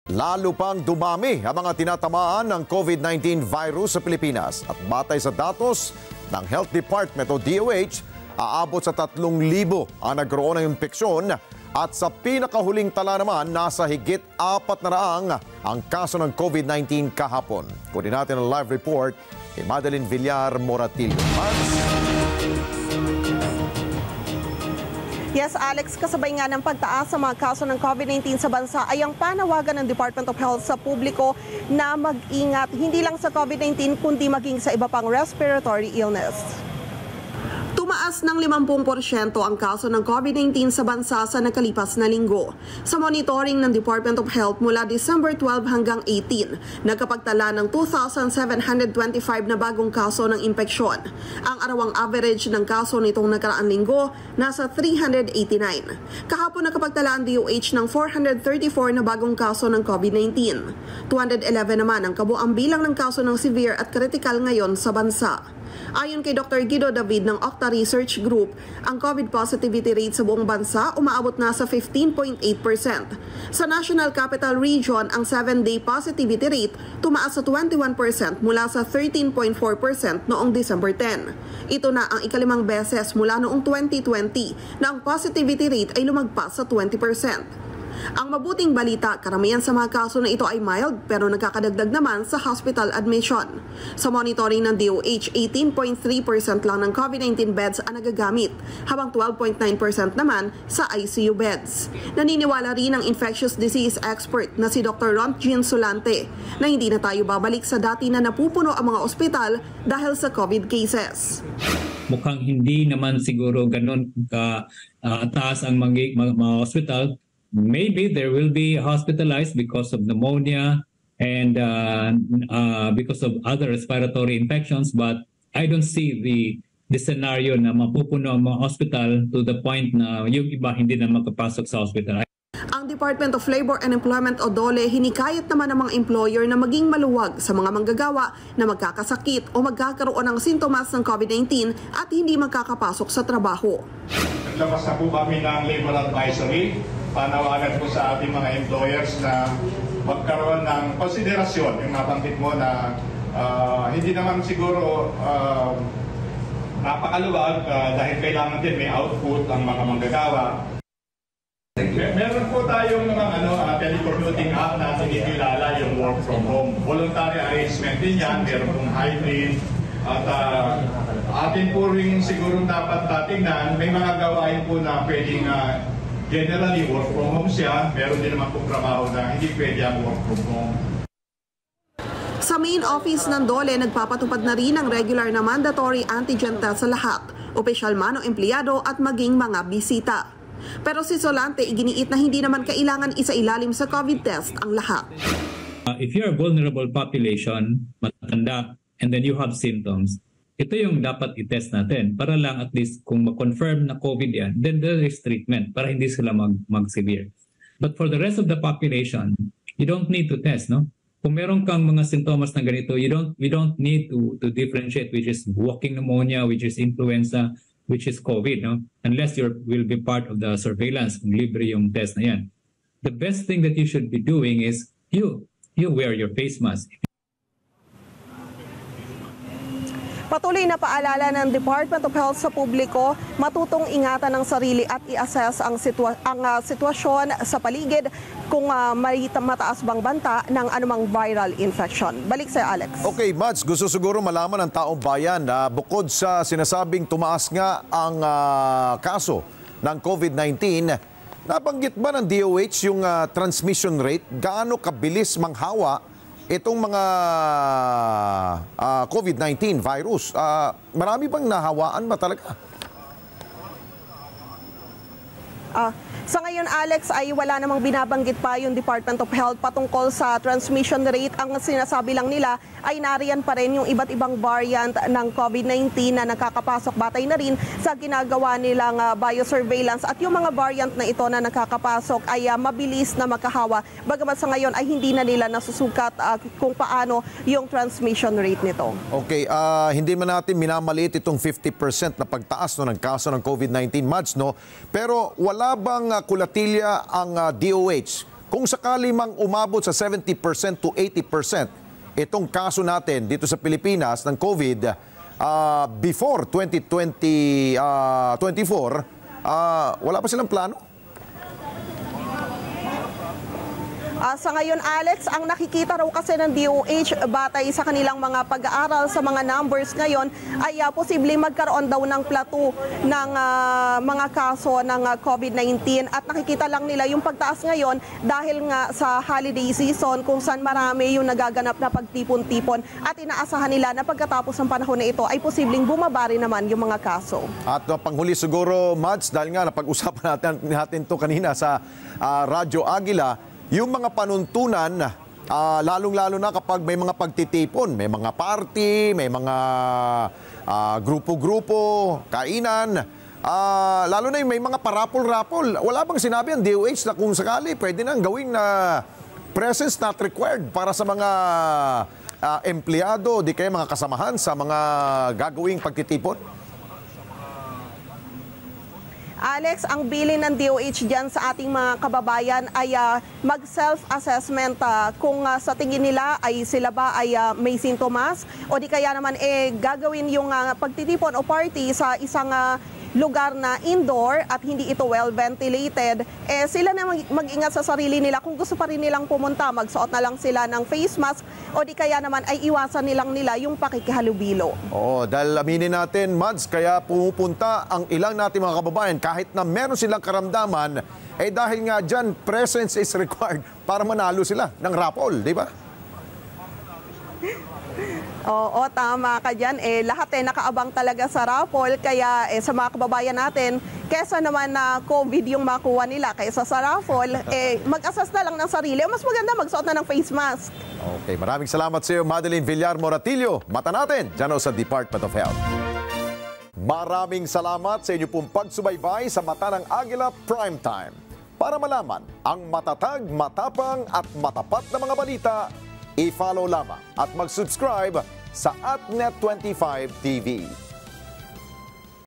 Lalo pang dumami ang mga tinatamaan ng COVID-19 virus sa Pilipinas. At batay sa datos ng Health Department o DOH, aabot sa 3,000 ang nagkaroon ng impeksyon. At sa pinakahuling tala naman, nasa higit 400 ang kaso ng COVID-19 kahapon. Kunin natin ang live report kay Madeline Villar Moratillo. Yes, Alex, kasabay nga ng pagtaas sa mga kaso ng COVID-19 sa bansa ay ang panawagan ng Department of Health sa publiko na mag-ingat hindi lang sa COVID-19 kundi maging sa iba pang respiratory illness. Tumaas ng 50% ang kaso ng COVID-19 sa bansa sa nakalipas na linggo. Sa monitoring ng Department of Health mula December 12 hanggang 18, nagkapagtala ng 2,725 na bagong kaso ng impeksyon. Ang arawang average ng kaso nitong nakaraang linggo nasa 389. Kahapon nakapagtala ang DOH ng 434 na bagong kaso ng COVID-19. 211 naman ang kabuang bilang ng kaso ng severe at critical ngayon sa bansa. Ayon kay Dr. Guido David ng Octa Research Group, ang COVID positivity rate sa buong bansa umaabot na sa 15.8%. Sa National Capital Region, ang 7-day positivity rate tumaas sa 21% mula sa 13.4% noong December 10. Ito na ang ikalimang beses mula noong 2020 na ang positivity rate ay lumagpas sa 20%. Ang mabuting balita, karamihan sa mga kaso na ito ay mild pero nagkakadagdag naman sa hospital admission. Sa monitoring ng DOH, 18.3% lang ng COVID-19 beds ang nagagamit, habang 12.9% naman sa ICU beds. Naniniwala rin ang infectious disease expert na si Dr. Ron Jean Solante na hindi na tayo babalik sa dati na napupuno ang mga ospital dahil sa COVID cases. Mukhang hindi naman siguro ganun taas ang mga hospital. Maybe there will be hospitalized because of pneumonia and because of other respiratory infections, but I don't see the scenario na mapupuno ang mga hospital to the point na yung iba hindi na makapasok sa hospital. Ang Department of Labor and Employment o DOLE hinikayat naman ng mga employer na maging maluwag sa mga manggagawa na magkakasakit o magkakaroon ng sintomas ng COVID-19 at hindi magkakapasok sa trabaho. Naglabas na po kami ng labor advisory. Panawagan po sa ating mga employers na magkaroon ng konsiderasyon. Yung nabanggit mo na hindi naman siguro napakaluwag dahil kailangan din may output ang mga manggagawa. Meron po tayong mga telecommuting app na kinikilala yung work from home. Voluntary arrangement din yan, meron pong hybrid. At atin po rin siguro dapat tatingnan, may mga gawain po na pwedeng generally work from home siya, meron din naman pong trabaho na hindi pwede ang work from home. Sa main office ng DOLE, nagpapatupad na rin ang regular na mandatory antigen test sa lahat, opisyal man o empleyado at maging mga bisita. Pero si Solante iginiit na hindi naman kailangan isa-ilalim sa COVID test ang lahat. If you're a vulnerable population, matanda, and then you have symptoms, ito yung dapat i-test natin para lang at least kung ma-confirm na COVID yan, then there is treatment para hindi sila mag-severe. But for the rest of the population, you don't need to test, no? Kung meron kang mga sintomas na ganito, we don't need to differentiate which is walking pneumonia, which is influenza, which is COVID, no? Unless you will be part of the surveillance, kung libre yung test na yan. The best thing that you should be doing is you wear your face mask. Patuloy na paalala ng Department of Health sa publiko, matutong ingatan ng sarili at i-assess ang sitwasyon sa paligid kung may mataas bang banta ng anumang viral infection. Balik sa Alex. Okay, Mads, gusto siguro malaman ng taong bayan na bukod sa sinasabing tumaas nga ang kaso ng COVID-19, nabanggit ba ng DOH yung transmission rate? Gaano kabilis manghawa itong mga COVID-19 virus? Marami bang nahawaan ba talaga? Sa ngayon, Alex, ay wala namang binabanggit pa yung Department of Health patungkol sa transmission rate. Ang sinasabi lang nila ay nariyan pa rin yung iba't ibang variant ng COVID-19 na nakakapasok batay na rin sa ginagawa nilang biosurveillance. At yung mga variant na ito na nakakapasok ay mabilis na makahawa. Bagamat sa ngayon ay hindi na nila nasusukat kung paano yung transmission rate nito. Okay, hindi man natin minamaliit itong 50% na pagtaas ng kaso ng COVID-19, Mads, no? Pero wala bang kulatilya ang DOH Kung sakali mang umabot sa 70% to 80% itong kaso natin dito sa Pilipinas ng COVID before 2024, wala pa silang plano? Sa ngayon, Alex, ang nakikita raw kasi ng DOH batay sa kanilang mga pag-aaral sa mga numbers ngayon ay posibleng magkaroon daw ng plateau ng mga kaso ng COVID-19 at nakikita lang nila yung pagtaas ngayon dahil nga sa holiday season kung saan marami yung nagaganap na pagtipon-tipon at inaasahan nila na pagkatapos ng panahon na ito ay posibleng bumaba rin naman yung mga kaso. At panghuli siguro, Mads, dahil nga napag-usapan natin to kanina sa Radyo Agila, yung mga panuntunan, lalong-lalo na kapag may mga pagtitipon, may mga party, may mga grupo-grupo, kainan, lalo na yung may mga parapol-rapol. Wala bang sinabi ang DOH na kung sakali pwede nang gawing na presence not required para sa mga empleyado, di kaya mga kasamahan sa mga gagawing pagtitipon? Alex, ang bilin ng DOH dyan sa ating mga kababayan ay mag-self-assessment kung sa tingin nila ay sila ba ay may sintomas o di kaya naman gagawin yung pagtitipon o party sa isang lugar na indoor at hindi ito well ventilated, sila na mag-ingat sa sarili nila. Kung gusto pa rin nilang pumunta, magsuot na lang sila ng face mask o di kaya naman ay iwasan nilang nila yung pakikihalubilo. Oo, dahil aminin natin, Mads, kaya pumupunta ang ilang nating mga kababayan kahit na meron silang karamdaman, dahil nga dyan, presence is required para manalo sila ng rapol, di ba? Oo, tama ka dyan. Lahat nakaabang talaga sa raffle. Kaya sa mga kababayan natin, kesa naman na COVID yung makuha nila kaysa sa raffle, mag-assess na lang ng sarili. Mas maganda magsuot na ng face mask. Okay, maraming salamat sa iyo, Madeline Villar Moratillo. Mata natin dyan sa Department of Health. Maraming salamat sa inyo pong pagsubaybay sa Mata ng Agila Primetime. Para malaman ang matatag, matapang at matapat na mga balita, i-follow lamang at mag-subscribe sa @Net25 TV.